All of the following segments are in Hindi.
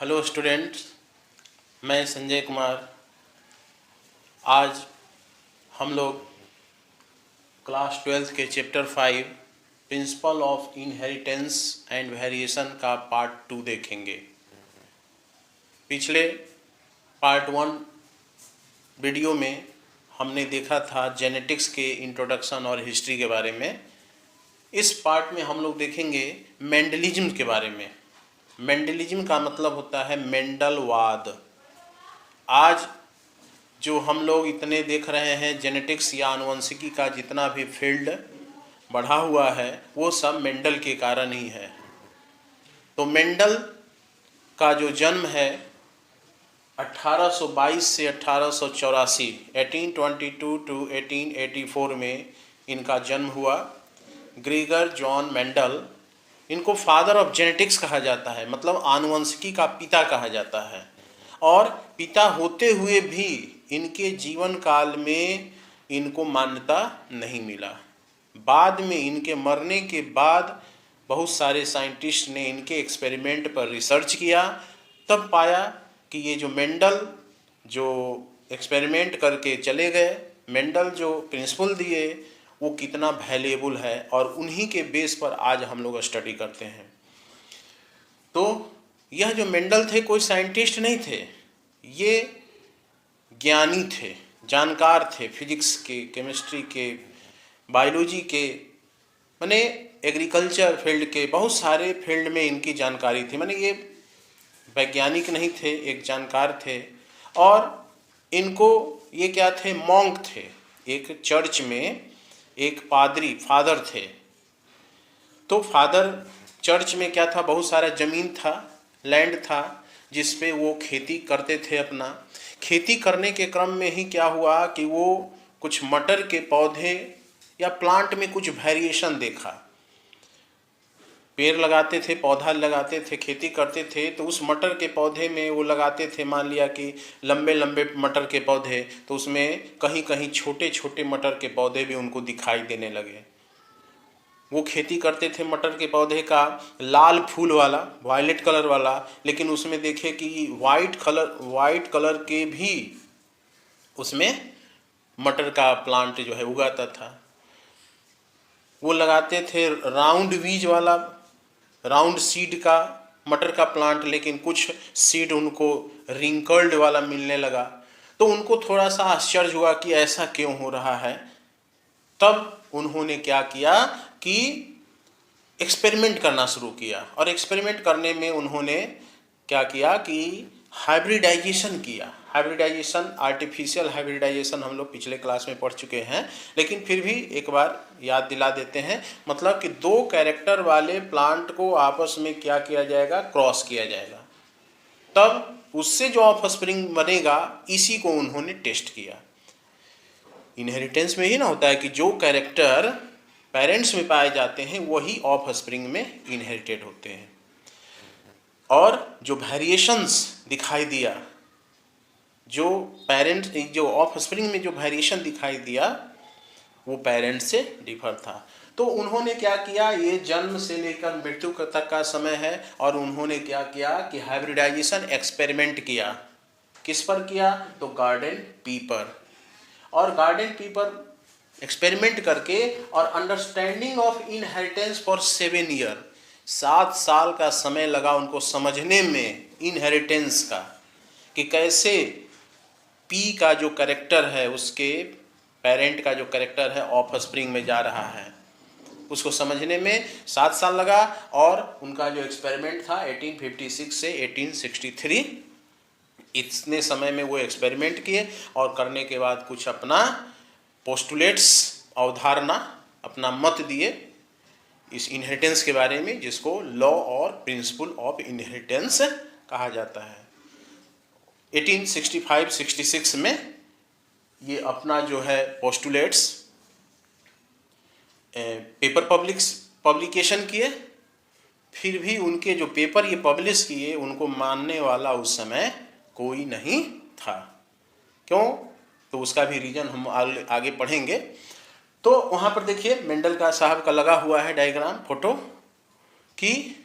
हेलो स्टूडेंट्स, मैं संजय कुमार। आज हम लोग क्लास 12th के chapter 5 principle of inheritance and variation का पार्ट 2 देखेंगे। पिछले पार्ट 1 वीडियो में हमने देखा था जेनेटिक्स के इंट्रोडक्शन और हिस्ट्री के बारे में। इस पार्ट में हम लोग देखेंगे मेंडलिज्म के बारे में। मेंडलिज्म का मतलब होता है मेंडलवाद। आज जो हम लोग इतने देख रहे हैं जेनेटिक्स या आनुवंशिकी का जितना भी फील्ड बढ़ा हुआ है वो सब मेंडल के कारण ही है। तो मेंडल का जो जन्म है 1822 से 1884 1822 टू 1884 में इनका जन्म हुआ। ग्रेगर जॉन मेंडल, इनको फादर ऑफ जेनेटिक्स कहा जाता है, मतलब आनुवंशिकी का पिता कहा जाता है। और पिता होते हुए भी इनके जीवन काल में इनको मान्यता नहीं मिला। बाद में इनके मरने के बाद बहुत सारे साइंटिस्ट ने इनके एक्सपेरिमेंट पर रिसर्च किया, तब पाया कि ये जो मेंडल जो एक्सपेरिमेंट करके चले गए, मेंडल जो प्रिंसिपल दिए वो कितना वैल्यूएबल है, और उन्हीं के बेस पर आज हम लोग स्टडी करते हैं। तो यह जो मेंडल थे कोई साइंटिस्ट नहीं थे, ये ज्ञानी थे, जानकार थे, फिजिक्स के, केमिस्ट्री के, बायोलॉजी के, माने एग्रीकल्चर फील्ड के, बहुत सारे फील्ड में इनकी जानकारी थी। माने ये वैज्ञानिक नहीं थे, एक जानकार थे। और इनको ये क्या थे, मॉन्क थे। एक चर्च में एक पादरी फादर थे। तो फादर चर्च में क्या था, बहुत सारा ज़मीन था, लैंड था, जिस पे वो खेती करते थे। अपना खेती करने के क्रम में ही क्या हुआ कि वो कुछ मटर के पौधे या प्लांट में कुछ वेरिएशन देखा। पेड़ लगाते थे, पौधा लगाते थे, खेती करते थे, तो उस मटर के पौधे में वो लगाते थे, मान लिया कि लंबे लंबे मटर के पौधे, तो उसमें कहीं कहीं छोटे छोटे मटर के पौधे भी उनको दिखाई देने लगे। वो खेती करते थे मटर के पौधे का लाल फूल वाला, वायलेट कलर वाला, लेकिन उसमें देखे कि वाइट कलर के भी उसमें मटर का प्लांट जो है उगाता था। वो लगाते थे राउंड बीज वाला, राउंड सीड का मटर का प्लांट, लेकिन कुछ सीड उनको रिंकल्ड वाला मिलने लगा। तो उनको थोड़ा सा आश्चर्य हुआ कि ऐसा क्यों हो रहा है। तब उन्होंने क्या किया कि एक्सपेरिमेंट करना शुरू किया, और एक्सपेरिमेंट करने में उन्होंने क्या किया कि हाइब्रिडाइजेशन किया। हाइब्रिडाइजेशन, आर्टिफिशियल हाइब्रिडाइजेशन हम लोग पिछले क्लास में पढ़ चुके हैं, लेकिन फिर भी एक बार याद दिला देते हैं। मतलब कि दो कैरेक्टर वाले प्लांट को आपस में क्या किया जाएगा, क्रॉस किया जाएगा, तब उससे जो ऑफस्प्रिंग बनेगा, इसी को उन्होंने टेस्ट किया। इनहेरिटेंस में ही ना होता है कि जो कैरेक्टर पेरेंट्स में पाए जाते हैं वही ऑफ स्प्रिंग में इनहेरिटेड होते हैं। और जो वेरिएशंस दिखाई दिया, जो ऑफ स्प्रिंग में जो वेरिएशन दिखाई दिया वो पेरेंट्स से डिफर था। तो उन्होंने क्या किया, ये जन्म से लेकर मृत्यु तक का समय है, और उन्होंने क्या किया कि हाइब्रिडाइजेशन एक्सपेरिमेंट किया। किस पर किया, तो गार्डन पी पर। और गार्डन पी पर एक्सपेरिमेंट करके और understanding of inheritance for 7 year, 7 साल का समय लगा उनको समझने में इनहेरिटेंस का, कि कैसे पी का जो कैरेक्टर है, उसके पेरेंट का जो कैरेक्टर है ऑफ स्प्रिंग में जा रहा है, उसको समझने में 7 साल लगा। और उनका जो एक्सपेरिमेंट था 1856 से 1863, इतने समय में वो एक्सपेरिमेंट किए, और करने के बाद कुछ अपना पोस्टुलेट्स, अवधारणा, अपना मत दिए इस इनहेरिटेंस के बारे में, जिसको लॉ और प्रिंसिपल ऑफ इनहेरिटेंस कहा जाता है। 1865-66 में ये अपना जो है पोस्टुलेट्स पेपर पब्लिकेशन किए। फिर भी उनके जो पेपर ये पब्लिश किए, उनको मानने वाला उस समय कोई नहीं था। क्यों, तो उसका भी रीजन हम आगे पढ़ेंगे। तो वहाँ पर देखिए मेंडल का साहब का लगा हुआ है डायग्राम, फोटो, कि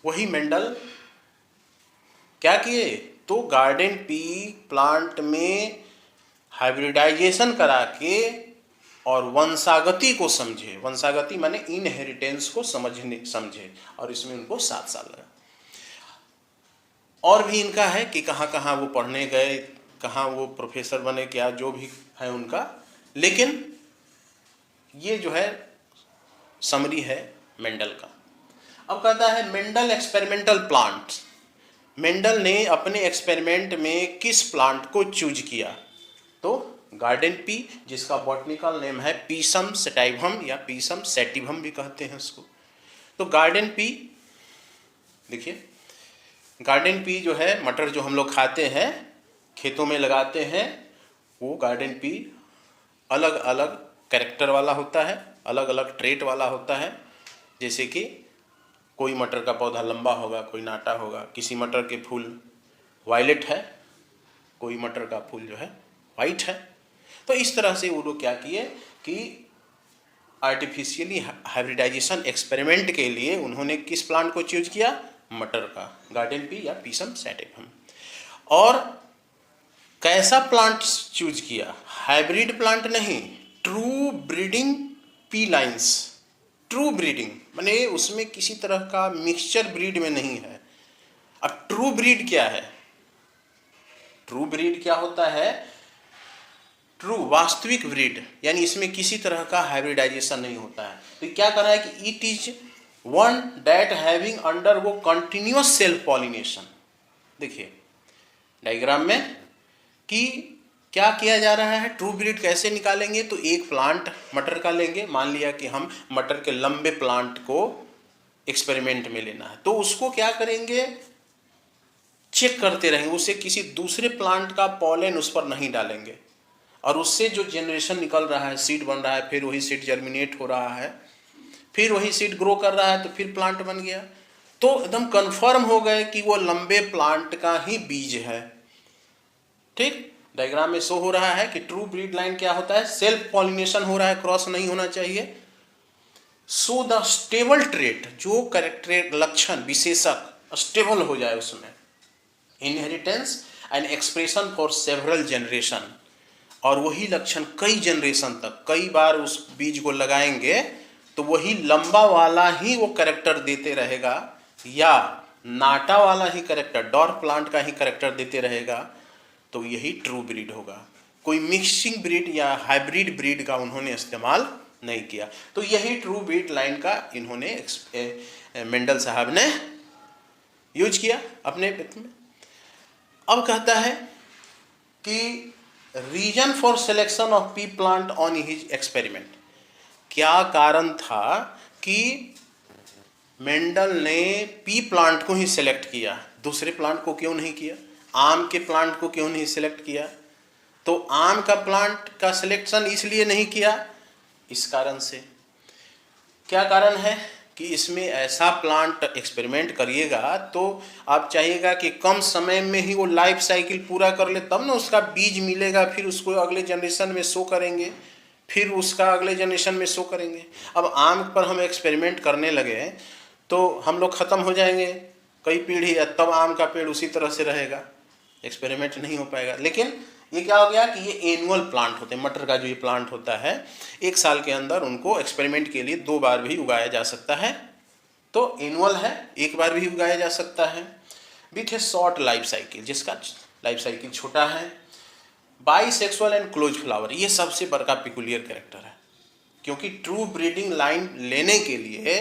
वही मेंडल क्या किए, तो गार्डन पी प्लांट में हाइब्रिडाइजेशन करा के और वंशागति को समझे, वंशागति माने इनहेरिटेंस को समझे, और इसमें उनको 7 साल लगा। और भी इनका है कि कहाँ कहाँ वो पढ़ने गए, कहाँ वो प्रोफेसर बने, क्या जो भी है उनका, लेकिन ये जो है समरी है मेंडल का। अब कहता है मेंडल एक्सपेरिमेंटल प्लांट। मेंडल ने अपने एक्सपेरिमेंट में किस प्लांट को चूज किया, तो गार्डन पी, जिसका बॉटनिकल नेम है पीसम सेटाइवम या पीसम सेटिवम भी कहते हैं उसको। तो गार्डन पी, देखिए गार्डन पी जो है, मटर जो हम लोग खाते हैं, खेतों में लगाते हैं, वो गार्डन पी अलग अलग कैरेक्टर वाला होता है, अलग अलग ट्रेट वाला होता है। जैसे कि कोई मटर का पौधा लंबा होगा, कोई नाटा होगा, किसी मटर के फूल वायलेट है, कोई मटर का फूल जो है वाइट है। तो इस तरह से वो लोग क्या किए कि आर्टिफिशियली हाइब्रिडाइजेशन एक्सपेरिमेंट के लिए उन्होंने किस प्लांट को चूज किया, मटर का, गार्डन पी या पीसम सैटिवम। और कैसा प्लांट चूज किया, हाइब्रिड प्लांट नहीं, true breeding P lines. True breeding माने उसमें किसी तरह का मिक्सचर ब्रीड में नहीं है। अब ट्रू ब्रीड क्या है, ट्रू ब्रीड क्या होता है, ट्रू वास्तविक ब्रीड, यानी इसमें किसी तरह का हाइब्रिडाइजेशन नहीं होता है। तो क्या कर रहा है कि it is one that having under वो कंटिन्यूअस सेल्फ पॉलिनेशन। देखिए डायग्राम में कि क्या किया जा रहा है, ट्रू ब्रीड कैसे निकालेंगे, तो एक प्लांट मटर का लेंगे, मान लिया कि हम मटर के लंबे प्लांट को एक्सपेरिमेंट में लेना है, तो उसको क्या करेंगे, चेक करते रहेंगे, उसे किसी दूसरे प्लांट का पॉलन उस पर नहीं डालेंगे, और उससे जो जनरेशन निकल रहा है, सीड बन रहा है, फिर वही सीड जर्मिनेट हो रहा है, फिर वही सीड ग्रो कर रहा है, तो फिर प्लांट बन गया। तो एकदम कंफर्म हो गए कि वो लंबे प्लांट का ही बीज है। ठीक, डायग्राम में शो हो रहा है कि ट्रू ब्रीड लाइन क्या होता है, सेल्फ पॉलिनेशन हो रहा है, क्रॉस नहीं होना चाहिए। सो द स्टेबल ट्रेट, जो कैरेक्टर लक्षण विशेषक स्टेबल हो जाए उसमें, inheritance and expression for several generation, और वही लक्षण कई जनरेशन तक, कई बार उस बीज को लगाएंगे तो वही लंबा वाला ही वो कैरेक्टर देते रहेगा, या नाटा वाला ही कैरेक्टर, डॉर्फ प्लांट का ही कैरेक्टर देते रहेगा, तो यही ट्रू ब्रीड होगा। कोई मिक्सिंग ब्रीड या हाइब्रिड ब्रीड का उन्होंने इस्तेमाल नहीं किया। तो यही ट्रू ब्रीड लाइन का इन्होंने मेंडल साहब ने यूज किया अपने में। अब कहता है कि reason for selection of pea plant on his experiment, क्या कारण था कि मेंडल ने पी प्लांट को ही सिलेक्ट किया, दूसरे प्लांट को क्यों नहीं किया, आम के प्लांट को क्यों नहीं सिलेक्ट किया। तो आम का प्लांट का सिलेक्शन इसलिए नहीं किया, इस कारण से। क्या कारण है कि इसमें ऐसा प्लांट एक्सपेरिमेंट करिएगा तो आप चाहिएगा कि कम समय में ही वो लाइफ साइकिल पूरा कर ले, तब ना उसका बीज मिलेगा, फिर उसको अगले जनरेशन में शो करेंगे, फिर उसका अगले जनरेशन में शो करेंगे। अब आम पर हम एक्सपेरिमेंट करने लगे तो हम लोग ख़त्म हो जाएंगे कई पीढ़ी, तब आम का पेड़ उसी तरह से रहेगा, एक्सपेरिमेंट नहीं हो पाएगा। लेकिन ये क्या हो गया कि ये एनुअल प्लांट होते हैं, मटर का जो ये प्लांट होता है, एक साल के अंदर उनको एक्सपेरिमेंट के लिए 2 बार भी उगाया जा सकता है, तो एनुअल है, एक बार भी उगाया जा सकता है, with A short life cycle, जिसका लाइफ साइकिल छोटा है। बाइसेक्सुअल एंड क्लोज फ्लावर, ये सबसे बड़का पिकुलियर कैरेक्टर है, क्योंकि ट्रू ब्रीडिंग लाइन लेने के लिए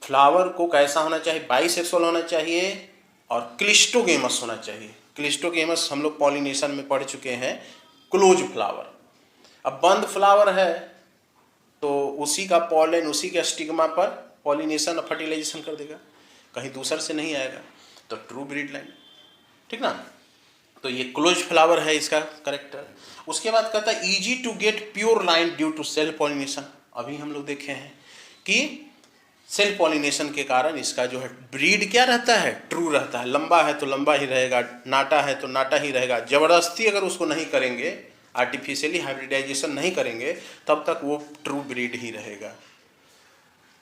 फ्लावर को कैसा होना चाहिए, बाइसेक्सुअल होना चाहिए और क्लिस्टोगेमस होना चाहिए। क्लिस्टोगेमस हम लोग पॉलिनेशन में पढ़ चुके हैं, क्लोज फ्लावर। अब बंद फ्लावर है तो उसी का पॉलन, उसी के स्टिग्मा पर पॉलिनेशन और फर्टिलाइजेशन कर देगा, कहीं दूसर से नहीं आएगा, तो ट्रू ब्रीड लाइन, ठीक ना। तो ये क्लोज फ्लावर है इसका करेक्टर। उसके बाद कहता है easy to get pure line due to self pollination. अभी हम लोग देखे हैं कि सेल्फ पॉलिनेशन के कारण इसका जो है ब्रीड क्या रहता है, ट्रू रहता है, लंबा है तो लंबा ही रहेगा, नाटा है तो नाटा ही रहेगा। जबरदस्ती अगर उसको नहीं करेंगे, आर्टिफिशियली हाइब्रिडाइजेशन नहीं करेंगे, तब तक वो ट्रू ब्रीड ही रहेगा।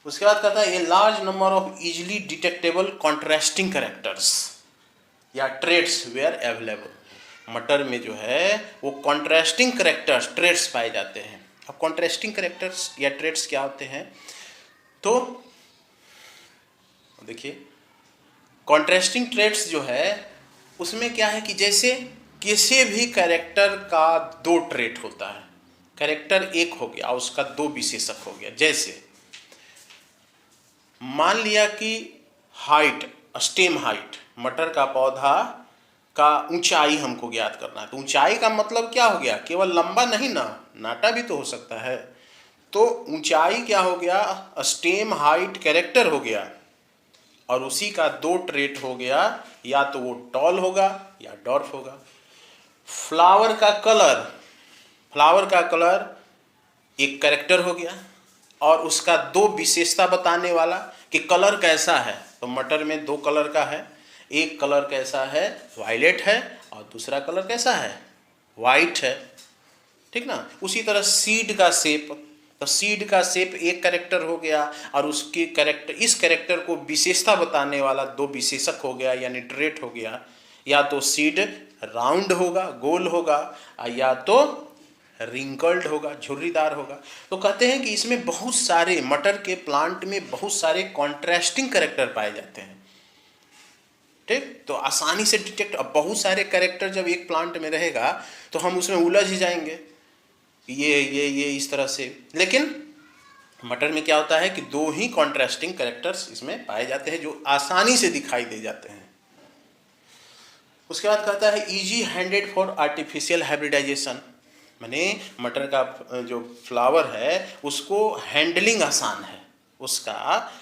उसके बाद कहता है a large number of easily detectable contrasting characters. या ट्रेट्स वेयर अवेलेबल। मटर में जो है वो कॉन्ट्रास्टिंग करेक्टर्स ट्रेट्स पाए जाते हैं। अब कॉन्ट्रास्टिंग करेक्टर्स या ट्रेट्स क्या होते हैं, तो देखिए कॉन्ट्रास्टिंग ट्रेट्स जो है उसमें क्या है कि जैसे किसी भी कैरेक्टर का दो ट्रेट होता है, कैरेक्टर एक हो गया उसका दो विशेषक हो गया। जैसे मान लिया कि हाइट, स्टेम हाइट, मटर का पौधा का ऊंचाई हमको ज्ञात करना है, तो ऊंचाई का मतलब क्या हो गया, केवल लंबा नहीं ना, नाटा भी तो हो सकता है। तो ऊंचाई क्या हो गया, स्टेम हाइट कैरेक्टर हो गया, और उसी का दो ट्रेट हो गया, या तो वो टॉल होगा या डॉर्फ होगा। फ्लावर का कलर, फ्लावर का कलर एक कैरेक्टर हो गया, और उसका दो विशेषता बताने वाला कि कलर कैसा है, तो मटर में दो कलर का है, एक कलर कैसा है वायलेट है, और दूसरा कलर कैसा है वाइट है, ठीक ना। उसी तरह सीड का शेप, तो सीड का शेप एक कैरेक्टर हो गया, और उसके कैरेक्टर, इस कैरेक्टर को विशेषता बताने वाला दो विशेषक हो गया, यानी ट्रेट हो गया। या तो सीड राउंड होगा, गोल होगा, या तो रिंकल्ड होगा, झुर्रीदार होगा। तो कहते हैं कि इसमें बहुत सारे, मटर के प्लांट में बहुत सारे कॉन्ट्रास्टिंग कैरेक्टर पाए जाते हैं, ठीक। तो आसानी से डिटेक्ट, अब बहुत सारे कैरेक्टर जब एक प्लांट में रहेगा तो हम उसमें उलझ ही जाएंगे, ये इस तरह से। लेकिन मटर में क्या होता है कि दो ही कॉन्ट्रास्टिंग कैरेक्टर्स इसमें पाए जाते हैं जो आसानी से दिखाई दे जाते हैं। उसके बाद कहता है easy handed for artificial hybridisation, माने मटर का जो फ्लावर है उसको हैंडलिंग आसान है, उसका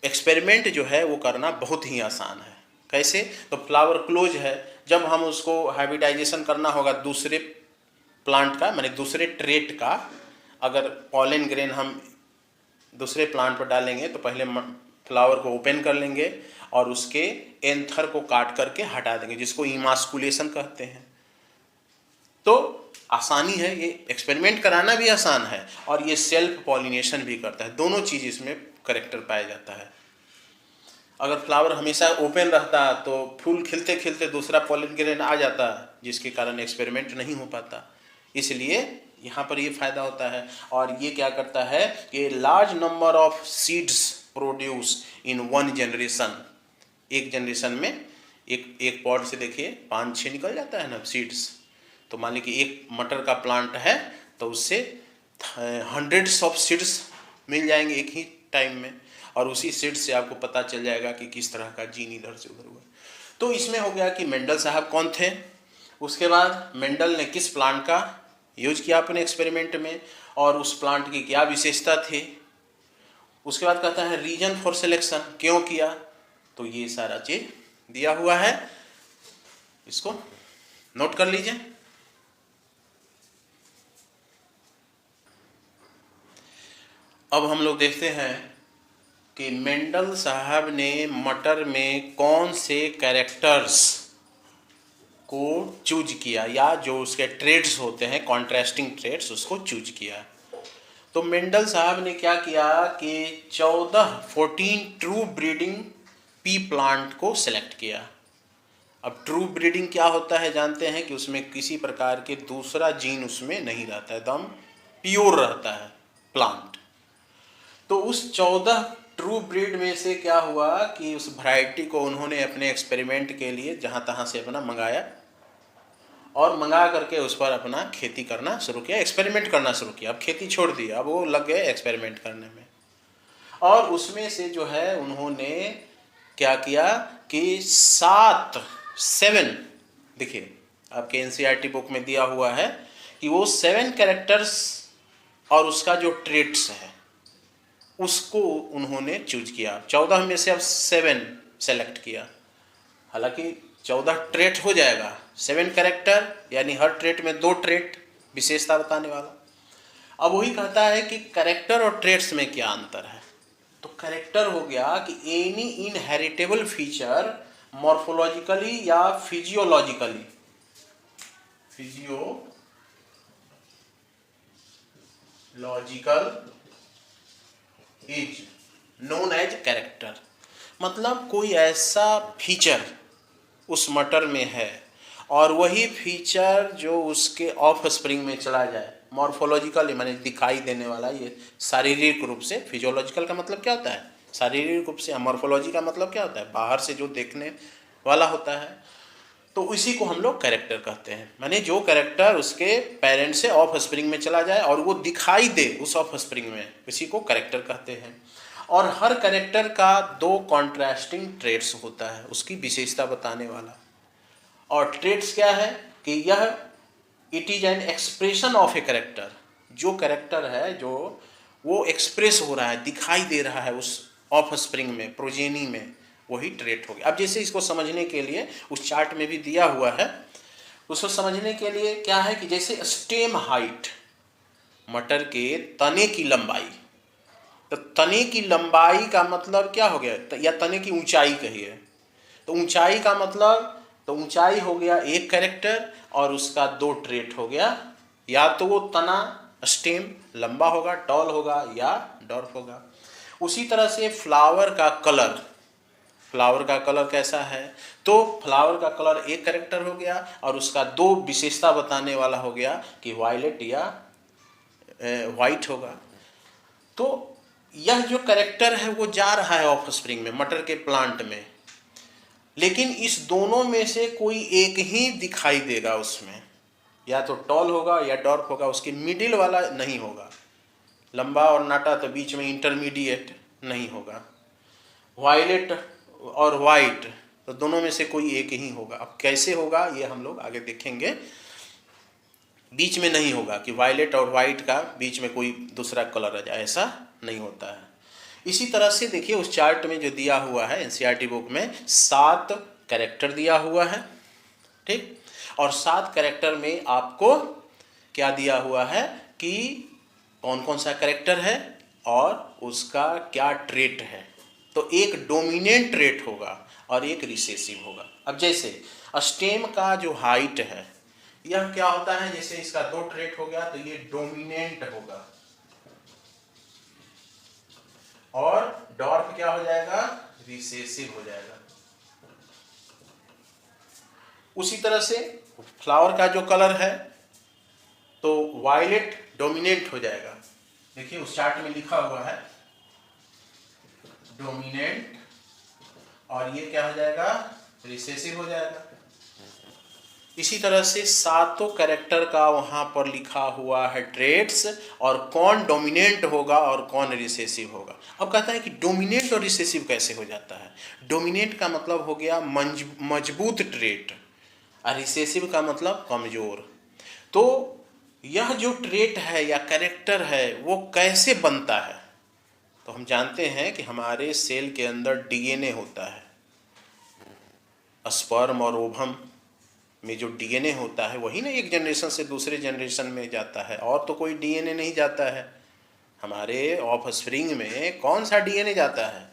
एक्सपेरिमेंट जो है वो करना बहुत ही आसान है। कैसे, तो फ्लावर क्लोज है, जब हम उसको हाइब्रिडाइजेशन करना होगा दूसरे प्लांट का, माने दूसरे ट्रेट का, अगर पॉलन ग्रेन हम दूसरे प्लांट पर डालेंगे तो पहले फ्लावर को ओपन कर लेंगे और उसके एंथर को काट करके हटा देंगे, जिसको इमास्कुलेशन कहते हैं। तो आसानी है, ये एक्सपेरिमेंट कराना भी आसान है और ये सेल्फ पॉलिनेशन भी करता है, दोनों चीज़ इसमें करेक्टर पाया जाता है। अगर फ्लावर हमेशा ओपन रहता तो फूल खिलते खिलते दूसरा पॉलन ग्रेन आ जाता, जिसके कारण एक्सपेरिमेंट नहीं हो पाता। इसलिए यहाँ पर ये फायदा होता है। और ये क्या करता है कि large number of seeds produce in one generation, एक जनरेशन में एक पॉट से देखिए 5-6 निकल जाता है ना सीड्स। तो मान लीजिए कि एक मटर का प्लांट है तो उससे हंड्रेड्स ऑफ सीड्स मिल जाएंगे एक ही टाइम में, और उसी सीड्स से आपको पता चल जाएगा कि किस तरह का जीन इधर से उधर हुआ। तो इसमें हो गया कि मेंडल साहब कौन थे, उसके बाद मेंडल ने किस प्लांट का यूज किया अपने एक्सपेरिमेंट में, और उस प्लांट की क्या विशेषता थी। उसके बाद कहता है रीजन फॉर सिलेक्शन, क्यों किया, तो ये सारा चीज दिया हुआ है, इसको नोट कर लीजिए। अब हम लोग देखते हैं कि मेंडल साहब ने मटर में कौन से कैरेक्टर्स को चूज किया, या जो उसके ट्रेड्स होते हैं कॉन्ट्रास्टिंग ट्रेड्स, उसको चूज किया। तो मेंडल साहब ने क्या किया कि 14 ट्रू ब्रीडिंग पी प्लांट को सिलेक्ट किया। अब ट्रू ब्रीडिंग क्या होता है जानते हैं कि उसमें किसी प्रकार के दूसरा जीन उसमें नहीं रहता है, एकदम प्योर रहता है प्लांट। तो उस 14 ट्रू ब्रीड में से क्या हुआ कि उस वैरायटी को उन्होंने अपने एक्सपेरिमेंट के लिए जहाँ तहाँ से अपना मंगाया, और मंगा करके उस पर अपना खेती करना शुरू किया, एक्सपेरिमेंट करना शुरू किया। अब खेती छोड़ दी, अब वो लग गए एक्सपेरिमेंट करने में। और उसमें से जो है उन्होंने क्या किया कि 7 देखिए आपके एनसीईआरटी बुक में दिया हुआ है कि वो 7 कैरेक्टर्स और उसका जो ट्रेट्स है उसको उन्होंने चूज किया। 14 में से अब 7 सेलेक्ट किया, हालांकि 14 ट्रेट हो जाएगा, 7 कैरेक्टर यानी हर ट्रेट में 2 ट्रेट विशेषता बताने वाला। अब वही कहता है कि कैरेक्टर और ट्रेट्स में क्या अंतर है। तो कैरेक्टर हो गया कि एनी इनहेरिटेबल फीचर मॉर्फोलॉजिकली या physiologically is known as character. मतलब कोई ऐसा फीचर उस मटर में है और वही फीचर जो उसके ऑफ स्प्रिंग में चला जाए, मॉर्फोलॉजिकल माने दिखाई देने वाला, ये शारीरिक रूप से, फिजियोलॉजिकल का मतलब क्या होता है शारीरिक रूप से, मॉर्फोलॉजी का मतलब क्या होता है बाहर से जो देखने वाला होता है, तो इसी को हम लोग कैरेक्टर कहते हैं। माने जो कैरेक्टर उसके पेरेंट से ऑफ स्प्रिंग में चला जाए और वो दिखाई दे उस ऑफ स्प्रिंग में, इसी को कैरेक्टर कहते हैं। और हर कैरेक्टर का दो कॉन्ट्रास्टिंग ट्रेट्स होता है, उसकी विशेषता बताने वाला। और ट्रेट्स क्या है कि यह it is an expression of a character, जो कैरेक्टर है जो वो एक्सप्रेस हो रहा है, दिखाई दे रहा है उस ऑफ स्प्रिंग में, प्रोजेनी में, वही ट्रेट हो गया। अब जैसे इसको समझने के लिए उस चार्ट में भी दिया हुआ है, उसको समझने के लिए क्या है कि जैसे स्टेम हाइट, मटर के तने की लंबाई, तो तने की लंबाई का मतलब क्या हो गया, या तने की ऊंचाई कहिए, तो ऊंचाई का मतलब, तो ऊंचाई हो गया एक कैरेक्टर और उसका दो ट्रेट हो गया, या तो वो तना स्टेम लंबा होगा, टॉल होगा, या डॉर्फ होगा। उसी तरह से फ्लावर का कलर, फ्लावर का कलर कैसा है, तो फ्लावर का कलर एक कैरेक्टर हो गया और उसका दो विशेषता बताने वाला हो गया कि वायलेट या वाइट होगा। तो यह जो कैरेक्टर है वो जा रहा है ऑफ स्प्रिंग में, मटर के प्लांट में, लेकिन इस दोनों में से कोई एक ही दिखाई देगा उसमें, या तो टॉल होगा या डॉर्फ होगा, उसके मिडिल वाला नहीं होगा, लंबा और नाटा तो बीच में इंटरमीडिएट नहीं होगा, वायलेट और वाइट तो दोनों में से कोई एक ही होगा। अब कैसे होगा ये हम लोग आगे देखेंगे, बीच में नहीं होगा कि वायलेट और वाइट का बीच में कोई दूसरा कलर आ जाए, ऐसा नहीं होता है। इसी तरह से देखिए उस चार्ट में जो दिया हुआ है एनसीईआरटी बुक में 7 कैरेक्टर दिया हुआ है, ठीक, और 7 कैरेक्टर में आपको क्या दिया हुआ है कि कौन कौन सा कैरेक्टर है और उसका क्या ट्रेट है। तो एक डोमिनेंट ट्रेट होगा और एक रिसेसिव होगा। अब जैसे स्टेम का जो हाइट है यह क्या होता है, जैसे इसका दो ट्रेट हो गया तो ये डोमिनेंट होगा, और डॉर्फ क्या हो जाएगा, रिसेसिव हो जाएगा। उसी तरह से फ्लावर का जो कलर है तो वायलेट डोमिनेंट हो जाएगा, देखिए उस चार्ट में लिखा हुआ है डोमिनेंट, और ये क्या हो जाएगा, रिसेसिव हो जाएगा। इसी तरह से 7 कैरेक्टर का वहां पर लिखा हुआ है ट्रेट्स, और कौन डोमिनेंट होगा और कौन रिसेसिव होगा। अब कहता है कि डोमिनेंट और रिसेसिव कैसे हो जाता है। डोमिनेंट का मतलब हो गया मजबूत ट्रेट, और रिसेसिव का मतलब कमजोर। तो यह जो ट्रेट है या कैरेक्टर है वो कैसे बनता है, तो हम जानते हैं कि हमारे सेल के अंदर डीएनए होता है, स्पर्म और ओवम में जो डीएनए होता है वही ना एक जनरेशन से दूसरे जनरेशन में जाता है, और तो कोई डीएनए नहीं जाता है। हमारे ऑफ स्प्रिंग में कौन सा डीएनए जाता है,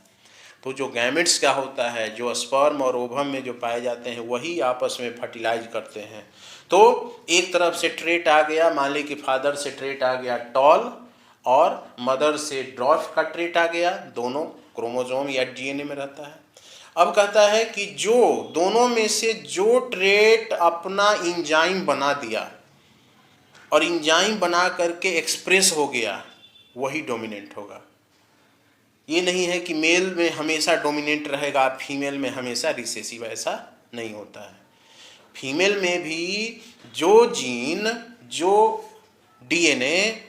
तो जो गैमेट्स का होता है, जो स्पर्म और ओवम में जो पाए जाते हैं वही आपस में फर्टिलाइज करते हैं। तो एक तरफ से ट्रेट आ गया, मान ली कि फादर से ट्रेट आ गया टॉल और मदर से ड्वार्फ का ट्रेट आ गया, दोनों क्रोमोसोम या डीएनए में रहता है। अब कहता है कि जो दोनों में से जो ट्रेट अपना इंजाइम बना दिया और इंजाइम बना करके एक्सप्रेस हो गया वही डोमिनेंट होगा। ये नहीं है कि मेल में हमेशा डोमिनेंट रहेगा, फीमेल में हमेशा रिसेसिव, ऐसा नहीं होता है। फीमेल में भी जो जीन, जो डीएनए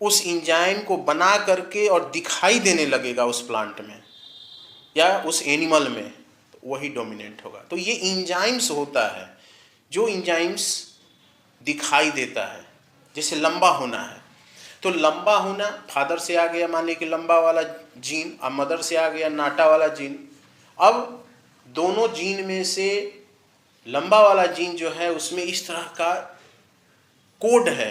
उस इंजाइम को बना करके और दिखाई देने लगेगा उस प्लांट में या उस एनिमल में, तो वही डोमिनेंट होगा। तो ये इंजाइम्स होता है, जो इंजाइम्स दिखाई देता है। जैसे लंबा होना है तो लंबा होना फादर से आ गया, मान लीजिए कि लंबा वाला जीन, अब मदर से आ गया नाटा वाला जीन। अब दोनों जीन में से लंबा वाला जीन जो है उसमें इस तरह का कोड है,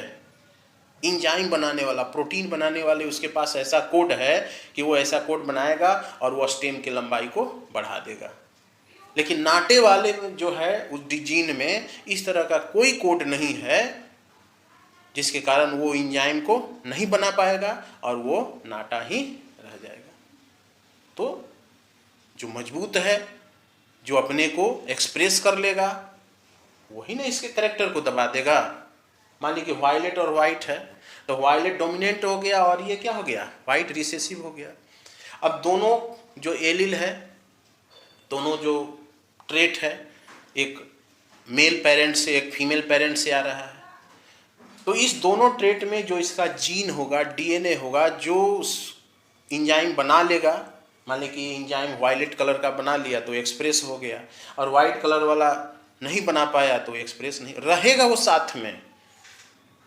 इंजाइम बनाने वाला, प्रोटीन बनाने वाले उसके पास ऐसा कोड है कि वो ऐसा कोड बनाएगा और वो स्टेम की लंबाई को बढ़ा देगा। लेकिन नाटे वाले में जो है उस जीन में इस तरह का कोई कोड नहीं है, जिसके कारण वो इंजाइम को नहीं बना पाएगा और वो नाटा ही रह जाएगा। तो जो मजबूत है जो अपने को एक्सप्रेस कर लेगा वही ना इसके कैरेक्टर को दबा देगा। मान लीजिए कि वायलेट और वाइट है, तो वायलेट डोमिनेंट हो गया और ये क्या हो गया, वाइट रिसेसिव हो गया। अब दोनों जो एलील है, दोनों जो ट्रेट है, एक मेल पेरेंट से एक फीमेल पेरेंट से आ रहा है, तो इस दोनों ट्रेट में जो इसका जीन होगा, डीएनए होगा, जो उस इंजाइम बना लेगा, मान लीजिए कि इंजाइम वायलेट कलर का बना लिया तो एक्सप्रेस हो गया, और वाइट कलर वाला नहीं बना पाया तो एक्सप्रेस नहीं रहेगा। वो साथ में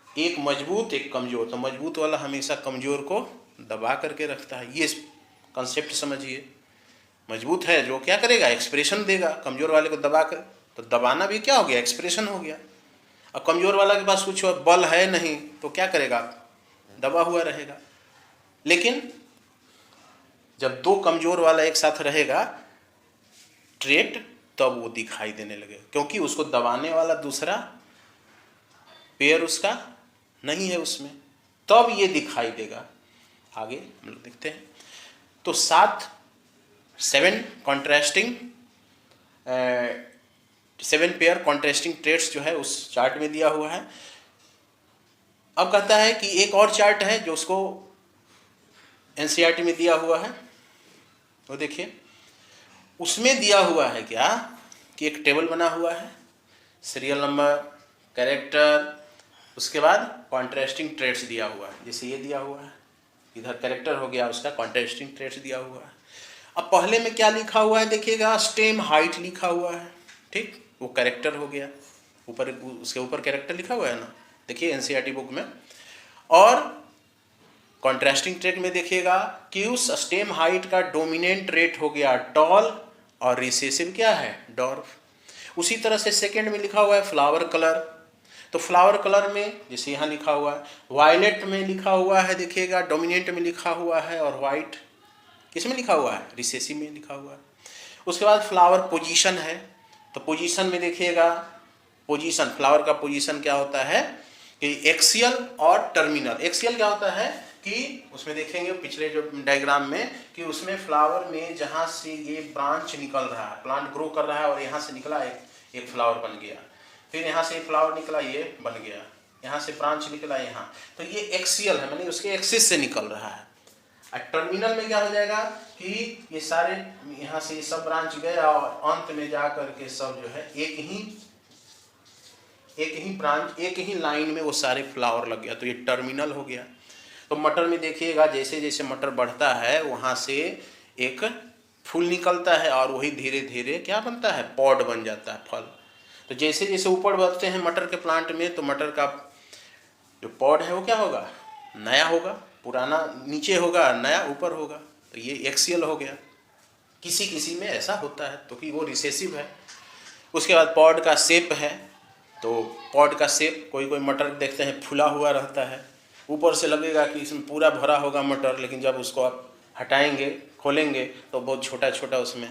एक मजबूत एक कमज़ोर, तो मजबूत वाला हमेशा कमज़ोर को दबा करके रखता है। ये कंसेप्ट समझिए। मजबूत है जो क्या करेगा, एक्सप्रेशन देगा, कमज़ोर वाले को दबा कर, तो दबाना भी क्या हो गया, एक्सप्रेशन हो गया। अब कमज़ोर वाला के पास कुछ बल है नहीं तो क्या करेगा, दबा हुआ रहेगा। लेकिन जब दो कमज़ोर वाला एक साथ रहेगा ट्रेट, तब वो दिखाई देने लगेगा, क्योंकि उसको दबाने वाला दूसरा पेयर उसका नहीं है उसमें, तब ये दिखाई देगा। आगे हम लोग देखते हैं। तो 7 कॉन्ट्रास्टिंग 7 पेयर कॉन्ट्रास्टिंग ट्रेट्स जो है उस चार्ट में दिया हुआ है। अब कहता है कि एक और चार्ट है जो उसको एनसीईआरटी में दिया हुआ है, वो देखिए। उसमें दिया हुआ है क्या कि एक टेबल बना हुआ है, सीरियल नंबर, कैरेक्टर, उसके बाद कॉन्ट्रास्टिंग ट्रेट्स दिया हुआ है। जैसे ये दिया हुआ है, इधर कैरेक्टर हो गया, उसका कॉन्ट्रास्टिंग ट्रेट्स दिया हुआ है। अब पहले में क्या लिखा हुआ है देखिएगा, स्टेम हाइट लिखा हुआ है, ठीक, वो कैरेक्टर हो गया, ऊपर उसके ऊपर कैरेक्टर लिखा हुआ है ना, देखिए एनसीईआरटी बुक में। और कॉन्ट्रास्टिंग ट्रेट में देखिएगा कि उस स्टेम हाइट का डोमिनेंट रेट हो गया टॉल और रिसेसिव क्या है, डॉर्फ। उसी तरह से सेकंड में लिखा हुआ है फ्लावर कलर, तो फ्लावर कलर में जैसे यहाँ लिखा हुआ है, वायलेट में लिखा हुआ है देखिएगा, डोमिनेंट में लिखा हुआ है, और वाइट किस में लिखा हुआ है, रिसेसिव में लिखा हुआ है। उसके बाद फ्लावर पोजीशन है, तो पोजीशन में देखिएगा, पोजीशन फ्लावर का पोजीशन क्या होता है कि एक्सियल और टर्मिनल। एक्सियल क्या होता है कि उसमें देखेंगे पिछले जो डायग्राम में कि उसमें फ्लावर में जहाँ से ये ब्रांच निकल रहा है, प्लांट ग्रो कर रहा है और यहाँ से निकला एक फ्लावर बन गया, फिर यहाँ से एक फ्लावर निकला ये बन गया, यहाँ से ब्रांच निकला यहाँ, तो ये एक्सियल है, माने उसके एक्सिस से निकल रहा है। और टर्मिनल में क्या हो जाएगा कि ये सारे यहाँ से सब ब्रांच गया और अंत में जा करके सब जो है एक ही ब्रांच, एक ही लाइन में वो सारे फ्लावर लग गया, तो ये टर्मिनल हो गया। तो मटर में देखिएगा जैसे जैसे मटर बढ़ता है वहाँ से एक फूल निकलता है और वही धीरे धीरे क्या बनता है, पॉड बन जाता है, फल। तो जैसे जैसे ऊपर बढ़ते हैं मटर के प्लांट में, तो मटर का जो पॉड है वो क्या होगा, नया होगा, पुराना नीचे होगा, नया ऊपर होगा, तो ये एक्सियल हो गया। किसी किसी में ऐसा होता है तो कि वो रिसेसिव है। उसके बाद पॉड का शेप है, तो पॉड का शेप कोई कोई मटर देखते हैं फूला हुआ रहता है, ऊपर से लगेगा कि इसमें पूरा भरा होगा मटर, लेकिन जब उसको आप हटाएंगे खोलेंगे तो बहुत छोटा छोटा उसमें।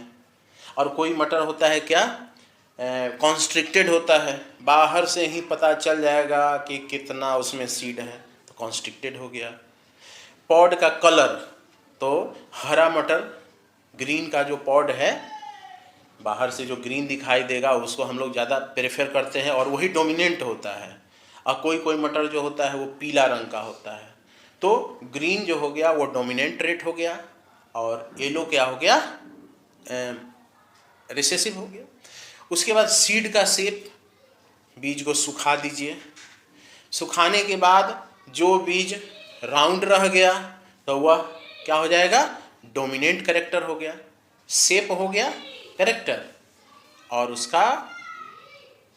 और कोई मटर होता है क्या, कॉन्स्ट्रिक्टेड होता है, बाहर से ही पता चल जाएगा कि कितना उसमें सीड है, तो कॉन्स्ट्रिक्टेड हो गया। पॉड का कलर, तो हरा मटर, ग्रीन का जो पॉड है बाहर से जो ग्रीन दिखाई देगा उसको हम लोग ज़्यादा प्रेफर करते हैं और वही डोमिनेंट होता है। और कोई कोई मटर जो होता है वो पीला रंग का होता है, तो ग्रीन जो हो गया वो डोमिनेंट रेट हो गया और येलो क्या हो गया, रिसेसिव हो गया। उसके बाद सीड का शेप, बीज को सुखा दीजिए, सुखाने के बाद जो बीज राउंड रह गया तो वह क्या हो जाएगा, डोमिनेंट कैरेक्टर हो गया, शेप हो गया कैरेक्टर, और उसका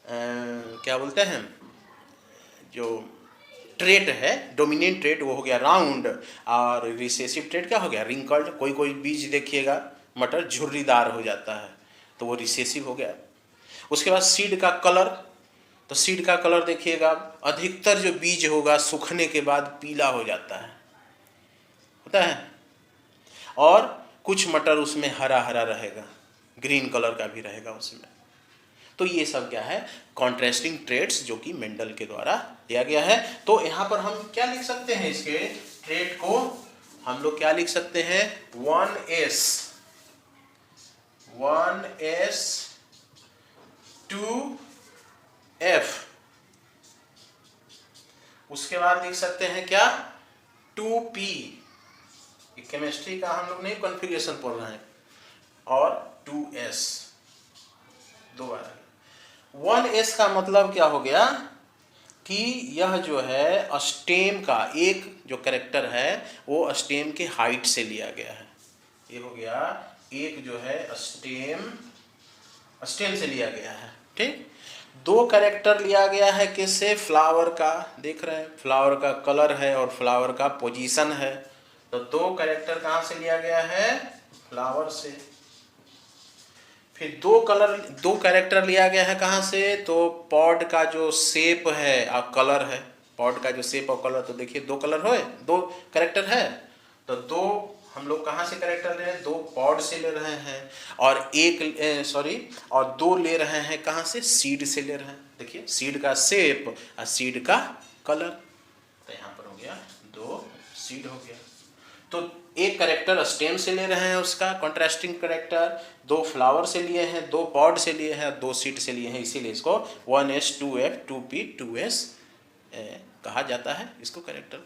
क्या बोलते हैं जो ट्रेट है डोमिनेंट ट्रेट वो हो गया राउंड, और रिसेसिव ट्रेट क्या हो गया, रिंकल्ड। कोई कोई बीज देखिएगा मटर झुर्रीदार हो जाता है तो वो रिसेसिव हो गया। उसके बाद सीड का कलर, तो सीड का कलर देखिएगा अधिकतर जो बीज होगा सूखने के बाद पीला हो जाता है, होता है, और कुछ मटर उसमें हरा हरा रहेगा, ग्रीन कलर का भी रहेगा उसमें। तो ये सब क्या है, कॉन्ट्रास्टिंग ट्रेट्स जो कि मेंडल के द्वारा दिया गया है। तो यहाँ पर हम क्या लिख सकते हैं, इसके ट्रेट को हम लोग क्या लिख सकते हैं, 1s 1s 2f, उसके बाद लिख सकते हैं क्या 2p, केमिस्ट्री का हम लोग नहीं कॉन्फ़िगरेशन पढ़ रहे हैं, और 2s दोबारा। 1s का मतलब क्या हो गया कि यह जो है स्टेम का एक जो कैरेक्टर है वो स्टेम के हाइट से लिया गया है। ये हो गया एक जो है स्टेम से लिया गया है, ठीक। 2 कैरेक्टर लिया गया है किससे, फ्लावर का, देख रहे हैं फ्लावर का कलर है और फ्लावर का पोजीशन है, तो 2 कैरेक्टर कहाँ से लिया गया है, फ्लावर से। फिर 2 कैरेक्टर लिया गया है कहाँ से, तो पॉड का जो शेप है और कलर है, पॉड का जो शेप और कलर, तो देखिए 2 कलर है, 2 कैरेक्टर है, तो 2 हम लोग कहाँ से कैरेक्टर ले रहे हैं, 2 पॉड से ले रहे हैं, और और 2 ले रहे हैं कहाँ से, सीड से ले रहे हैं। देखिए सीड का शेप और सीड का कलर, तो यहाँ पर हो गया 2 सीड हो गया। तो एक कैरेक्टर स्टेम से ले रहे हैं उसका कॉन्ट्रास्टिंग कैरेक्टर, 2 फ्लावर से लिए हैं, 2 पॉड से लिए हैं, 2 सीड से लिए हैं, इसीलिए इसको 1s 2f 2p 2s कहा जाता है इसको कैरेक्टर।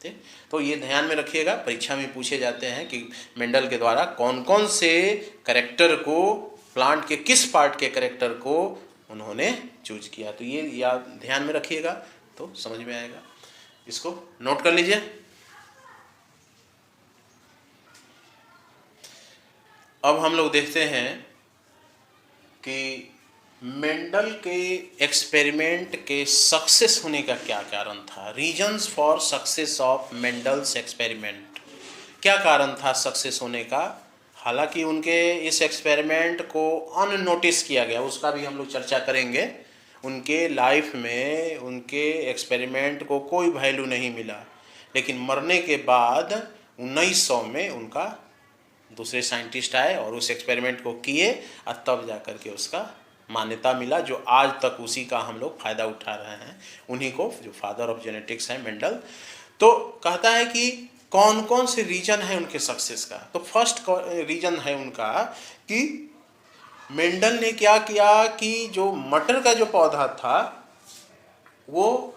ठीक, तो ये ध्यान में रखिएगा, परीक्षा में पूछे जाते हैं कि मेंडल के द्वारा कौन कौन से कैरेक्टर को, प्लांट के किस पार्ट के कैरेक्टर को उन्होंने चूज किया, तो ये याद ध्यान में रखिएगा तो समझ में आएगा। इसको नोट कर लीजिए। अब हम लोग देखते हैं कि मेंडल के एक्सपेरिमेंट के सक्सेस होने का क्या कारण था, reasons for success of Mendel's experiment, क्या कारण था सक्सेस होने का। हालांकि उनके इस एक्सपेरिमेंट को अननोटिस किया गया, उसका भी हम लोग चर्चा करेंगे। उनके लाइफ में उनके एक्सपेरिमेंट को कोई वैल्यू नहीं मिला, लेकिन मरने के बाद 1900 में उनका दूसरे साइंटिस्ट आए और उस एक्सपेरिमेंट को किए और तब जा कर के उसका मान्यता मिला, जो आज तक उसी का हम लोग फायदा उठा रहे हैं, उन्हीं को, जो फादर ऑफ जेनेटिक्स हैं मेंडल। तो कहता है कि कौन कौन से रीजन है उनके सक्सेस का। तो फर्स्ट रीजन है उनका कि मेंडल ने क्या किया कि जो मटर का जो पौधा था वो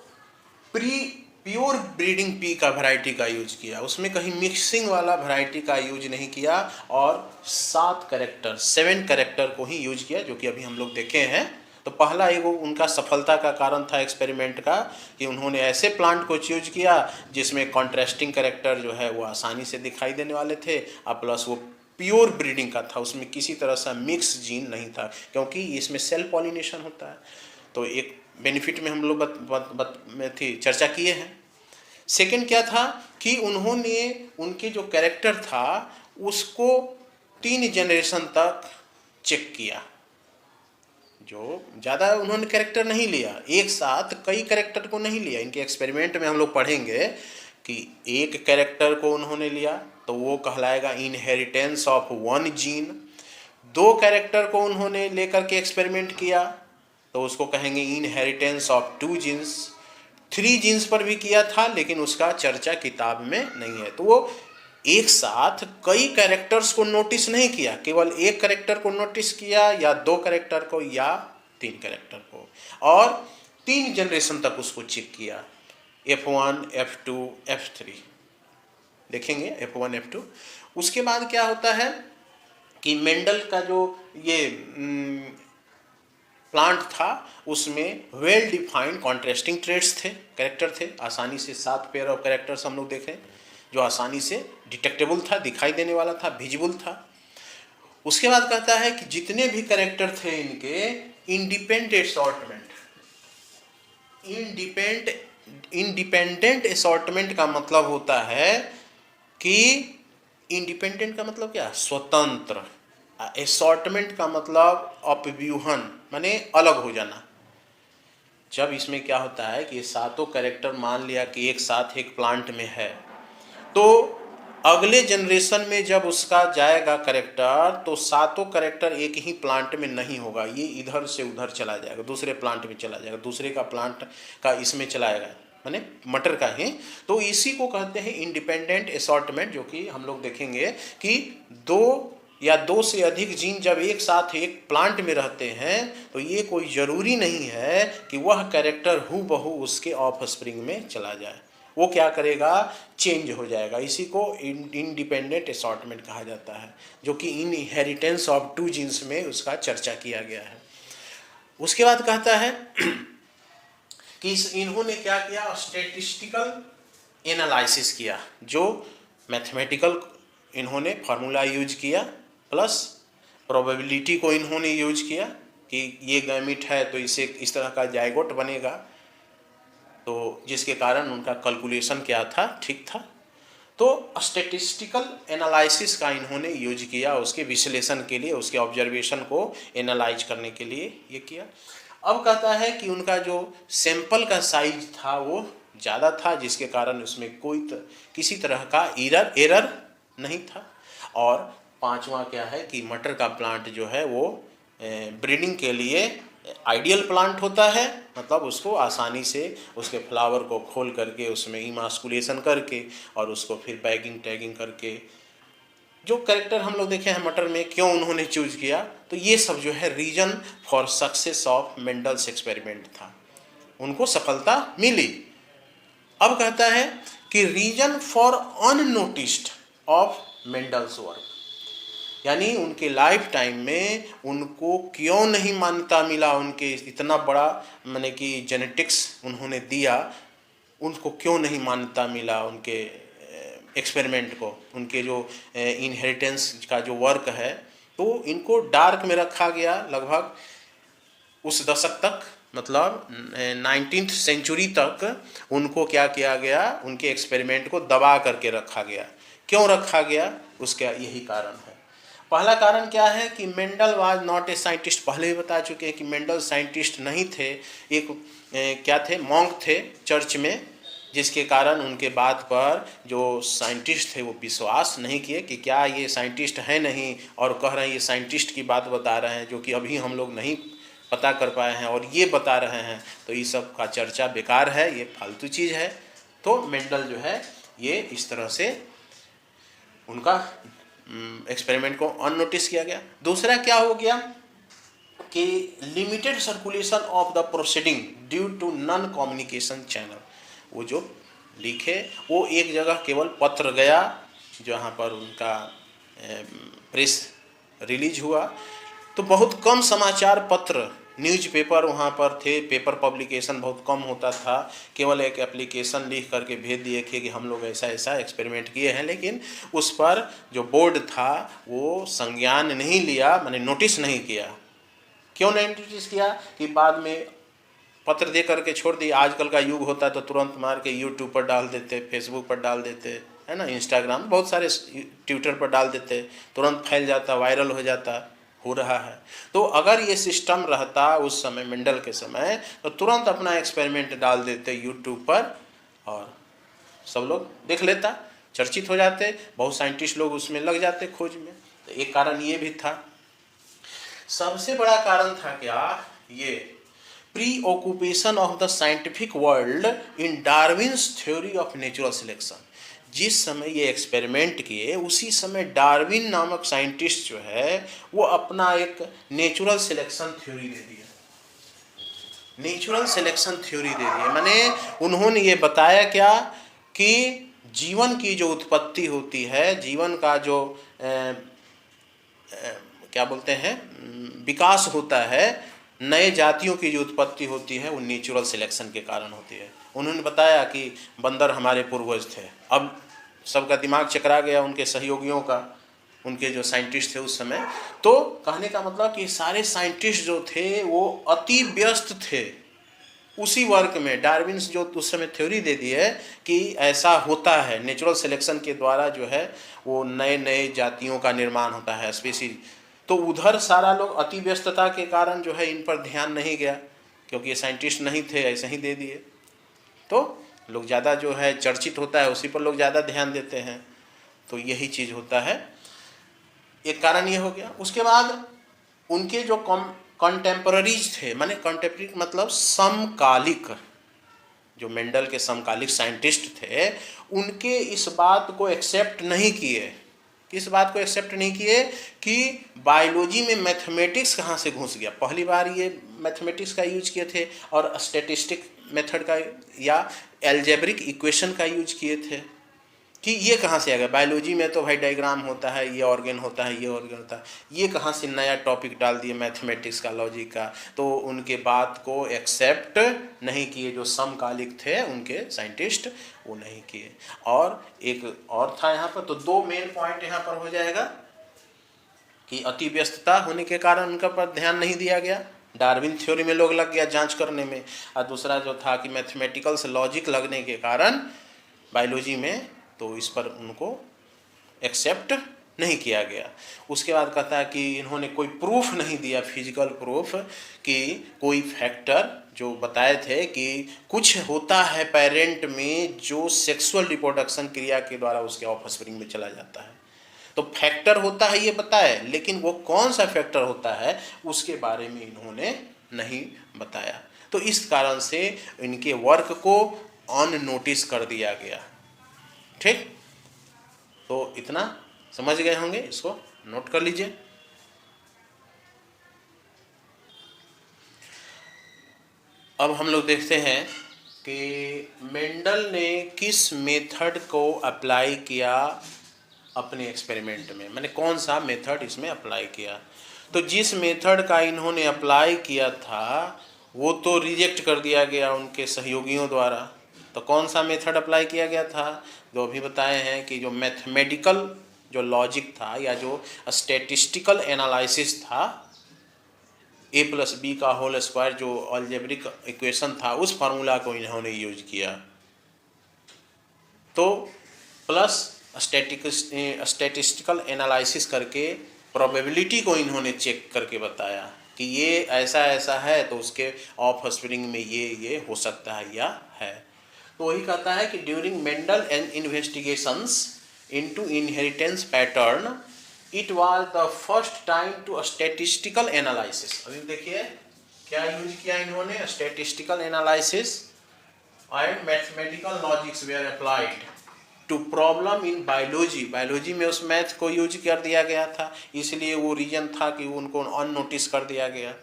प्योर ब्रीडिंग पी का वैरायटी का यूज किया, उसमें कहीं मिक्सिंग वाला वैरायटी का यूज नहीं किया, और 7 कैरेक्टर को ही यूज किया, जो कि अभी हम लोग देखे हैं। तो पहला एगो उनका सफलता का कारण था एक्सपेरिमेंट का कि उन्होंने ऐसे प्लांट को चूज किया जिसमें कॉन्ट्रास्टिंग कैरेक्टर जो है वो आसानी से दिखाई देने वाले थे, और प्लस वो प्योर ब्रीडिंग का था, उसमें किसी तरह से मिक्स जीन नहीं था, क्योंकि इसमें सेल्फ पॉलिनेशन होता है। तो एक बेनिफिट में हम लोग में थी चर्चा किए हैं। सेकंड क्या था कि उन्होंने उनके जो कैरेक्टर था उसको 3 जनरेशन तक चेक किया, जो ज़्यादा उन्होंने कैरेक्टर नहीं लिया, एक साथ कई कैरेक्टर को नहीं लिया। इनके एक्सपेरिमेंट में हम लोग पढ़ेंगे कि एक कैरेक्टर को उन्होंने लिया तो वो कहलाएगा इनहेरिटेंस ऑफ 1 जीन। 2 कैरेक्टर को उन्होंने लेकर के एक्सपेरिमेंट किया तो उसको कहेंगे इनहेरिटेंस ऑफ 2 जीन्स। 3 जीन्स पर भी किया था, लेकिन उसका चर्चा किताब में नहीं है। तो वो एक साथ कई कैरेक्टर्स को नोटिस नहीं किया, केवल एक कैरेक्टर को नोटिस किया, या 2 कैरेक्टर को, या 3 कैरेक्टर को, और 3 जनरेशन तक उसको चेक किया, F1 F2 F3 देखेंगे, F1 F2। उसके बाद क्या होता है कि मेंडल का जो ये प्लांट था उसमें वेल डिफाइंड कॉन्ट्रास्टिंग ट्रेड्स थे, कैरेक्टर थे, आसानी से 7 पेयर ऑफ कैरेक्टर्स हम लोग देखें, जो आसानी से डिटेक्टेबल था, दिखाई देने वाला था, विजिबल था। उसके बाद कहता है कि जितने भी कैरेक्टर थे इनके इंडिपेंडेंट असॉर्टमेंट का मतलब होता है कि इंडिपेंडेंट का मतलब क्या, स्वतंत्र। असॉर्टमेंट का मतलब अपव्यूहन, माने अलग हो जाना। जब इसमें क्या होता है कि 7 कैरेक्टर मान लिया कि एक साथ एक प्लांट में है, तो अगले जनरेशन में जब उसका जाएगा कैरेक्टर तो 7 कैरेक्टर एक ही प्लांट में नहीं होगा, ये इधर से उधर चला जाएगा, दूसरे प्लांट में चला जाएगा, दूसरे का प्लांट का इसमें चला जाएगा, माने मटर का ही। तो इसी को कहते हैं इंडिपेंडेंट असॉर्टमेंट, जो कि हम लोग देखेंगे कि 2 या 2 से अधिक जीन जब एक साथ एक प्लांट में रहते हैं तो ये कोई ज़रूरी नहीं है कि वह कैरेक्टर हूबहू उसके ऑफस्प्रिंग में चला जाए। वो क्या करेगा, चेंज हो जाएगा। इसी को इंडिपेंडेंट असॉर्टमेंट कहा जाता है, जो कि इनहेरिटेंस ऑफ 2 जीन्स में उसका चर्चा किया गया है। उसके बाद कहता है कि इन्होंने क्या किया, स्टैटिस्टिकल एनालिसिस किया, जो मैथमेटिकल इन्होंने फार्मूला यूज किया, प्लस प्रोबेबिलिटी को इन्होंने यूज किया कि ये गैमिट है तो इसे इस तरह का जायगोट बनेगा, तो जिसके कारण उनका कैलकुलेशन क्या था, ठीक था। तो स्टैटिस्टिकल एनालिसिस का इन्होंने यूज किया, उसके विश्लेषण के लिए, उसके ऑब्जर्वेशन को एनालाइज करने के लिए ये किया। अब कहता है कि उनका जो सैंपल का साइज था वो ज़्यादा था, जिसके कारण उसमें किसी तरह का एरर नहीं था। और पांचवा क्या है कि मटर का प्लांट जो है वो ब्रीडिंग के लिए आइडियल प्लांट होता है, मतलब उसको आसानी से उसके फ्लावर को खोल करके उसमें इमास्कुलेशन करके और उसको फिर बैगिंग टैगिंग करके, जो कैरेक्टर हम लोग देखे हैं मटर में, क्यों उन्होंने चूज किया, तो ये सब जो है reason for success of Mendel's experiment था, उनको सफलता मिली। अब कहता है कि reason for unnoticed of Mendel's work, यानी उनके लाइफ टाइम में उनको क्यों नहीं मान्यता मिला, उनके इतना बड़ा माने कि जेनेटिक्स उन्होंने दिया, उनको क्यों नहीं मान्यता मिला उनके एक्सपेरिमेंट को, उनके जो इनहेरिटेंस का जो वर्क है, तो इनको डार्क में रखा गया लगभग उस दशक तक, मतलब 19th सेंचुरी तक उनको क्या किया गया, उनके एक्सपेरिमेंट को दबा करके रखा गया। क्यों रखा गया, उसका यही कारण है। पहला कारण क्या है कि Mendel was not a scientist, पहले भी बता चुके हैं कि मेंडल साइंटिस्ट नहीं थे, एक क्या थे, मॉन्क थे चर्च में, जिसके कारण उनके बात पर जो साइंटिस्ट थे वो विश्वास नहीं किए कि क्या ये साइंटिस्ट है नहीं, और कह रहे हैं ये साइंटिस्ट की बात बता रहे हैं जो कि अभी हम लोग नहीं पता कर पाए हैं और ये बता रहे हैं, तो ये सब का चर्चा बेकार है, ये फालतू चीज़ है। तो मेंडल जो है ये इस तरह से उनका एक्सपेरिमेंट को अननोटिस किया गया। दूसरा क्या हो गया कि limited circulation of the proceeding due to non communication channel, वो जो लिखे वो एक जगह केवल पत्र गया जहाँ पर उनका प्रेस रिलीज हुआ, तो बहुत कम समाचार पत्र न्यूज़पेपर वहाँ पर थे, पेपर पब्लिकेशन बहुत कम होता था, केवल एक एप्लीकेशन लिख करके भेज दिए कि हम लोग ऐसा ऐसा एक्सपेरिमेंट किए हैं, लेकिन उस पर जो बोर्ड था वो संज्ञान नहीं लिया, माने नोटिस नहीं किया। क्यों नहीं नोटिस किया कि बाद में पत्र दे करके छोड़ दिया। आजकल का युग होता तो तुरंत मार के यूट्यूब पर डाल देते, फेसबुक पर डाल देते, है ना, इंस्टाग्राम, बहुत सारे ट्विटर पर डाल देते, तुरंत फैल जाता, वायरल हो जाता, हो रहा है। तो अगर ये सिस्टम रहता उस समय मेंडल के समय, तो तुरंत अपना एक्सपेरिमेंट डाल देते यूट्यूब पर और सब लोग देख लेता, चर्चित हो जाते, बहुत साइंटिस्ट लोग उसमें लग जाते खोज में। तो एक कारण ये भी था। सबसे बड़ा कारण था क्या, ये pre occupation of the scientific world in Darwin's theory of natural selection. जिस समय ये एक्सपेरिमेंट किए उसी समय डार्विन नामक साइंटिस्ट जो है वो अपना एक नेचुरल सिलेक्शन थ्योरी दे दिया, नेचुरल सिलेक्शन थ्योरी दे दिया। माने उन्होंने ये बताया क्या कि जीवन की जो उत्पत्ति होती है, जीवन का जो क्या बोलते हैं विकास होता है, नए जातियों की जो उत्पत्ति होती है वो नेचुरल सिलेक्शन के कारण होती है। उन्होंने बताया कि बंदर हमारे पूर्वज थे। अब सबका दिमाग चकरा गया उनके सहयोगियों का, उनके जो साइंटिस्ट थे उस समय। तो कहने का मतलब कि सारे साइंटिस्ट जो थे वो अति व्यस्त थे उसी वर्क में। डार्विन जो उस समय थ्योरी दे दी है कि ऐसा होता है, नेचुरल सिलेक्शन के द्वारा जो है वो नए नए जातियों का निर्माण होता है, स्पीसीज। तो उधर सारा लोग अति व्यस्तता के कारण जो है इन पर ध्यान नहीं गया, क्योंकि ये साइंटिस्ट नहीं थे, ऐसे ही दे दिए। तो लोग ज़्यादा जो है चर्चित होता है उसी पर लोग ज़्यादा ध्यान देते हैं, तो यही चीज़ होता है, एक कारण ये हो गया। उसके बाद उनके जो कंटेम्पररीज थे, माने कंटेम्पररी मतलब समकालिक, जो मेंडल के समकालिक साइंटिस्ट थे, उनके इस बात को एक्सेप्ट नहीं किए किस बात को एक्सेप्ट नहीं किए कि बायोलॉजी में मैथमेटिक्स कहाँ से घुस गया। पहली बार ये मैथमेटिक्स का यूज किए थे और स्टैटिस्टिक मेथड का या एल्जेब्रिक इक्वेशन का यूज किए थे कि ये कहाँ से आ गया। बायोलॉजी में तो भाई डायग्राम होता है, ये ऑर्गन होता है, ये ऑर्गन होता है, ये कहाँ से नया टॉपिक डाल दिए मैथमेटिक्स का, लॉजिक का। तो उनके बात को एक्सेप्ट नहीं किए, जो समकालिक थे उनके साइंटिस्ट वो नहीं किए। और एक और था यहाँ पर, तो दो मेन पॉइंट यहाँ पर हो जाएगा कि अति व्यस्तता होने के कारण उनका पर ध्यान नहीं दिया गया, डार्विन थ्योरी में लोग लग गया जांच करने में, और दूसरा जो था कि मैथमेटिकल से लॉजिक लगने के कारण बायोलॉजी में तो इस पर उनको एक्सेप्ट नहीं किया गया। उसके बाद कहता है कि इन्होंने कोई प्रूफ नहीं दिया, फिजिकल प्रूफ, कि कोई फैक्टर जो बताए थे कि कुछ होता है पेरेंट में जो सेक्सुअल रिप्रोडक्शन क्रिया के द्वारा उसके ऑफस्प्रिंग में चला जाता है। तो फैक्टर होता है ये बताए, लेकिन वो कौन सा फैक्टर होता है उसके बारे में इन्होंने नहीं बताया। तो इस कारण से इनके वर्क को ऑन नोटिस कर दिया गया। ठीक, तो इतना समझ गए होंगे, इसको नोट कर लीजिए। अब हम लोग देखते हैं कि मेंडल ने किस मेथड को अप्लाई किया अपने एक्सपेरिमेंट में, मैंने कौन सा मेथड इसमें अप्लाई किया। तो जिस मेथड का इन्होंने अप्लाई किया था वो तो रिजेक्ट कर दिया गया उनके सहयोगियों द्वारा। तो कौन सा मेथड अप्लाई किया गया था, जो अभी बताए हैं कि जो मैथमेटिकल जो लॉजिक था या जो स्टैटिस्टिकल एनालिसिस था, a+b² जो अलजेब्रिक इक्वेशन था, उस फार्मूला को इन्होंने यूज किया। तो प्लस स्टैटिस्टिकल एनालिसिस करके प्रोबेबिलिटी को इन्होंने चेक करके बताया कि ये ऐसा ऐसा है तो उसके ऑफस्प्रिंग में ये हो सकता है या है। तो वही कहता है कि during Mendel and investigations into inheritance pattern it was the first time to statistical analysis. अभी देखिए क्या यूज किया इन्होंने, statistical analysis and mathematical logics were applied to problem in biology. Biology में उस मैथ को यूज कर दिया गया था, इसलिए वो रीजन था कि उनको अननोटिस कर दिया गया।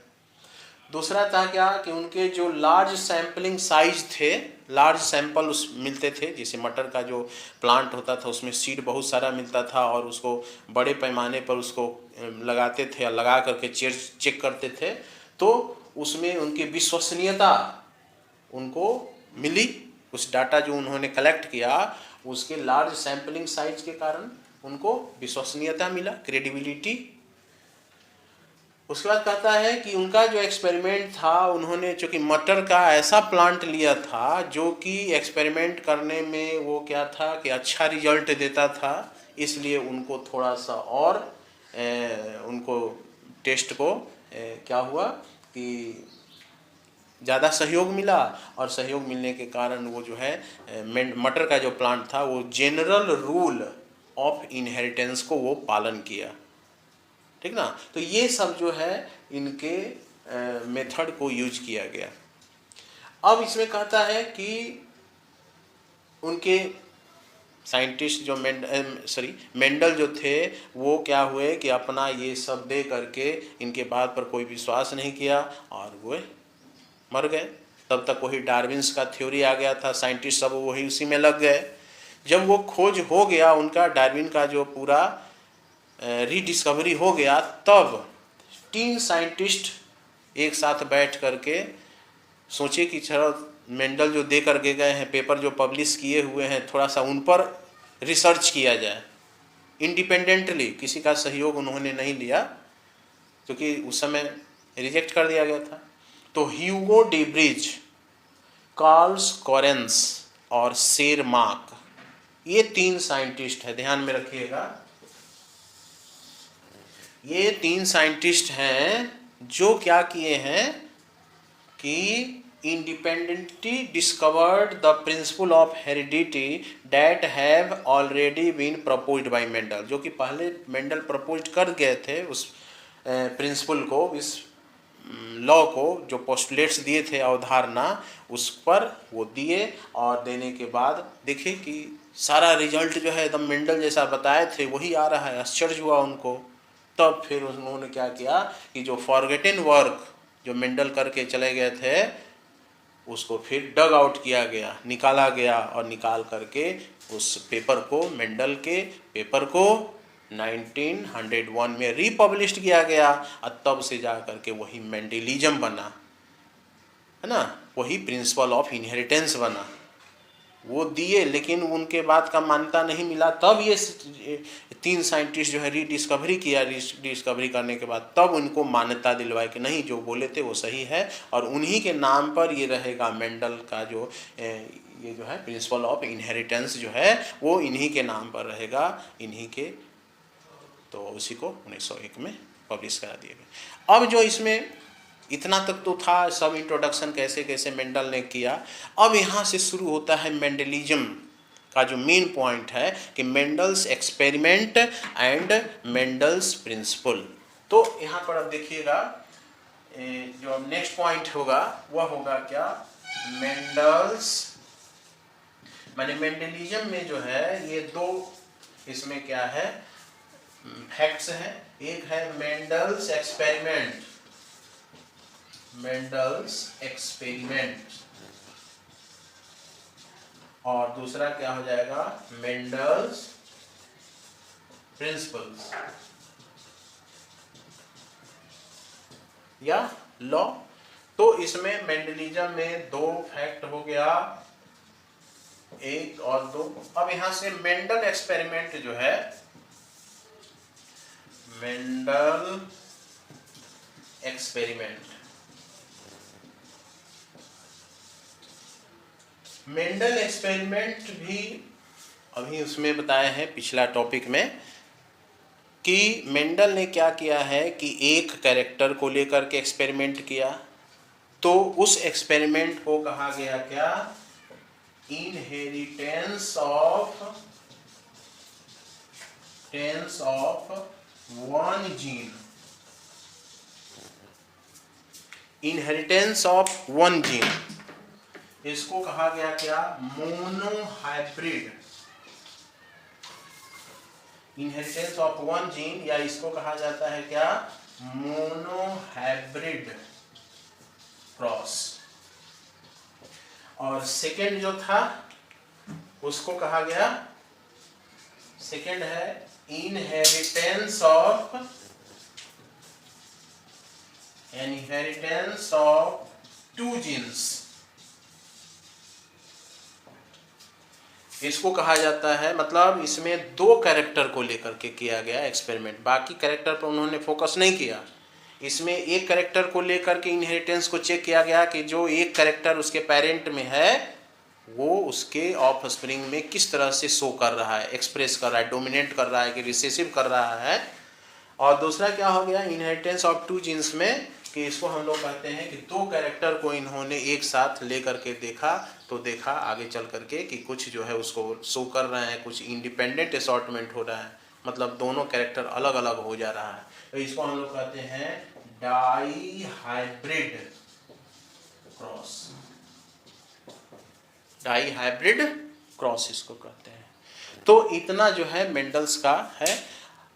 दूसरा था क्या कि उनके जो लार्ज सैम्पलिंग साइज थे, लार्ज सैंपल उस मिलते थे, जैसे मटर का जो प्लांट होता था उसमें सीड बहुत सारा मिलता था और उसको बड़े पैमाने पर उसको लगाते थे और लगा करके चेक करते थे, तो उसमें उनकी विश्वसनीयता उनको मिली। उस डाटा जो उन्होंने कलेक्ट किया उसके लार्ज सैम्पलिंग साइज के कारण उनको विश्वसनीयता मिला, क्रेडिबिलिटी। उसके बाद कहता है कि उनका जो एक्सपेरिमेंट था, उन्होंने चूँकि मटर का ऐसा प्लांट लिया था जो कि एक्सपेरिमेंट करने में वो क्या था कि अच्छा रिजल्ट देता था, इसलिए उनको थोड़ा सा और उनको टेस्ट को क्या हुआ कि ज़्यादा सहयोग मिला, और सहयोग मिलने के कारण वो जो है मटर का जो प्लांट था वो जनरल रूल ऑफ इनहेरिटेंस को वो पालन किया। ठीक ना, तो ये सब जो है इनके मेथड को यूज किया गया। अब इसमें कहता है कि उनके साइंटिस्ट जो मेंडल जो थे वो क्या हुए कि अपना ये सब दे करके इनके बात पर कोई विश्वास नहीं किया और वो मर गए। तब तक वही डार्विन्स का थ्योरी आ गया था, साइंटिस्ट सब वही उसी में लग गए। जब वो खोज हो गया उनका, डार्विन का जो पूरा रीडिस्कवरी हो गया, तब 3 साइंटिस्ट एक साथ बैठ करके सोचे कि चलो मेंडल जो दे कर के गए हैं, पेपर जो पब्लिश किए हुए हैं, थोड़ा सा उन पर रिसर्च किया जाए इंडिपेंडेंटली। किसी का सहयोग उन्होंने नहीं लिया क्योंकि उस समय रिजेक्ट कर दिया गया था। तो ह्यूगो डेब्रिज, कार्ल्स कोरेंस और शेरमार्क, ये 3 साइंटिस्ट है, ध्यान में रखिएगा। ये 3 साइंटिस्ट हैं जो क्या किए हैं कि independently discovered the principle of heredity that have already been proposed by Mendel, जो कि पहले मेंडल प्रपोज कर गए थे उस प्रिंसिपल को, इस लॉ को, जो पोस्टुलेट्स दिए थे, अवधारणा, उस पर वो दिए। और देने के बाद देखिए कि सारा रिजल्ट जो है एकदम मेंडल जैसा बताए थे वही आ रहा है। आश्चर्य हुआ उनको। तब फिर उन्होंने क्या किया कि जो फॉरगेटन वर्क जो मेंडल करके चले गए थे उसको फिर डग आउट किया गया, निकाला गया, और निकाल करके उस पेपर को, मेंडल के पेपर को 1901 में रीपब्लिश किया गया, और तब से जा करके वही मेंडलिज्म बना, है ना, वही प्रिंसिपल ऑफ इनहेरिटेंस बना। वो दिए लेकिन उनके बाद का मान्यता नहीं मिला। तब ये 3 साइंटिस्ट जो है रीडिस्कवरी किया, डिस्कवरी करने के बाद तब उनको मान्यता दिलवाई कि नहीं जो बोले थे वो सही है, और उन्हीं के नाम पर ये रहेगा मेंडल का जो ये जो है प्रिंसिपल ऑफ इनहेरिटेंस जो है वो इन्हीं के नाम पर रहेगा, इन्हीं के। तो उसी को 1901 में पब्लिश करा दिया गया। अब जो इसमें इतना तक तो था सब इंट्रोडक्शन कैसे कैसे मेंडल ने किया। अब यहाँ से शुरू होता है मेंडलिज्म का जो मेन पॉइंट है कि Mendel's experiment and Mendel's principle. तो यहाँ पर अब देखिएगा जो नेक्स्ट पॉइंट होगा वह होगा क्या, मेंडल्स, माने मेंडलिज्म में जो है ये दो इसमें क्या है फैक्ट्स हैं। एक है मेंडल्स एक्सपेरिमेंट, मेंडल्स एक्सपेरिमेंट, और दूसरा क्या हो जाएगा मेंडल्स प्रिंसिपल्स या लॉ। तो इसमें मेंडलिज्म में 2 फैक्ट हो गया, 1 और 2। अब यहां से मेंडल एक्सपेरिमेंट जो है, मेंडल एक्सपेरिमेंट, मेंडल एक्सपेरिमेंट भी अभी उसमें बताया है पिछला टॉपिक में कि मेंडल ने क्या किया है कि एक कैरेक्टर को लेकर के एक्सपेरिमेंट किया। तो उस एक्सपेरिमेंट को कहा गया क्या, inheritance of one gene, inheritance of one gene. इसको कहा गया क्या, monohybrid, inheritance of one gene, या इसको कहा जाता है क्या, मोनोहाइब्रिड क्रॉस। और सेकेंड जो था उसको कहा गया, सेकेंड है इनहेरिटेंस ऑफ 2 जीन्स। इसको कहा जाता है, मतलब इसमें 2 कैरेक्टर को लेकर के किया गया एक्सपेरिमेंट, बाकी कैरेक्टर पर उन्होंने फोकस नहीं किया। इसमें एक कैरेक्टर को लेकर के इनहेरिटेंस को चेक किया गया कि जो एक कैरेक्टर उसके पेरेंट में है वो उसके ऑफ स्प्रिंग में किस तरह से शो कर रहा है, एक्सप्रेस कर रहा है, डोमिनेट कर रहा है कि रिसेसिव कर रहा है। और दूसरा क्या हो गया इनहेरिटेंस ऑफ 2 जीन्स में, कि इसको हम लोग कहते हैं कि 2 कैरेक्टर को इन्होंने एक साथ ले करके देखा, तो देखा आगे चल करके कि कुछ जो है उसको शो कर रहे हैं, कुछ इंडिपेंडेंट असॉर्टमेंट हो रहा है, मतलब दोनों कैरेक्टर अलग अलग हो जा रहा है। तो इसको हम लोग कहते हैं dihybrid cross, dihybrid cross इसको कहते हैं। तो इतना जो है मेंडल्स का है।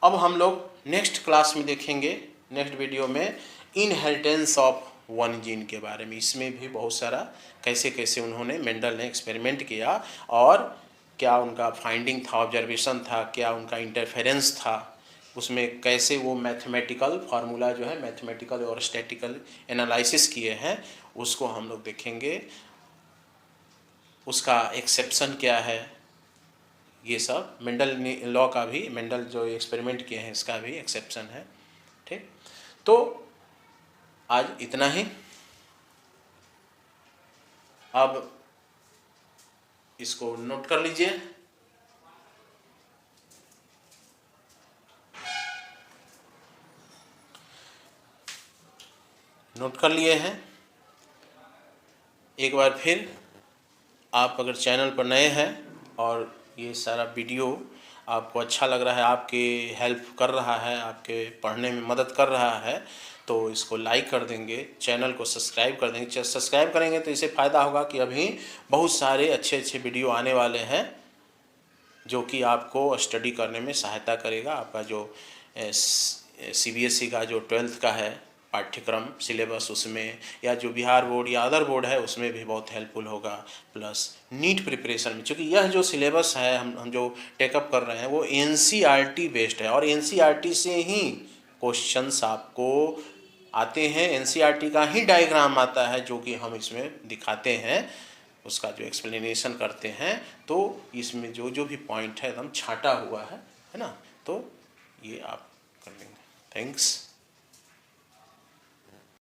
अब हम लोग नेक्स्ट क्लास में देखेंगे, नेक्स्ट वीडियो में, इनहेरिटेंस ऑफ वन जीन के बारे में। इसमें भी बहुत सारा कैसे कैसे उन्होंने, मेंडल ने एक्सपेरिमेंट किया और क्या उनका फाइंडिंग था, ऑब्जर्वेशन था, क्या उनका इंटरफेरेंस था, उसमें कैसे वो मैथमेटिकल फार्मूला जो है, मैथमेटिकल और स्टैटिकल एनालिसिस किए हैं, उसको हम लोग देखेंगे। उसका एक्सेप्शन क्या है, ये सब मेंडल लॉ का भी, मेंडल जो एक्सपेरिमेंट किए हैं इसका भी एक्सेप्शन है। ठीक, तो आज इतना ही। अब इसको नोट कर लीजिए। नोट कर लिए हैं। एक बार फिर आप अगर चैनल पर नए हैं और ये सारा वीडियो आपको अच्छा लग रहा है, आपके हेल्प कर रहा है, आपके पढ़ने में मदद कर रहा है, तो इसको लाइक कर देंगे, चैनल को सब्सक्राइब कर देंगे। सब्सक्राइब करेंगे तो इससे फ़ायदा होगा कि अभी बहुत सारे अच्छे अच्छे वीडियो आने वाले हैं, जो कि आपको स्टडी करने में सहायता करेगा। आपका जो CBSE का जो 12th का है पाठ्यक्रम सिलेबस, उसमें या जो बिहार बोर्ड या अदर बोर्ड है उसमें भी बहुत हेल्पफुल होगा। प्लस नीट प्रिपरेशन में, चूँकि यह जो सिलेबस है हम जो टेकअप कर रहे हैं वो NCERT बेस्ड है, और NCERT से ही क्वेश्चंस आपको आते हैं। NCERT का ही डायग्राम आता है जो कि हम इसमें दिखाते हैं, उसका जो एक्सप्लेनेशन करते हैं। तो इसमें जो जो भी पॉइंट है एकदम छांटा हुआ है ना, तो ये आप कर लेंगे। थैंक्स।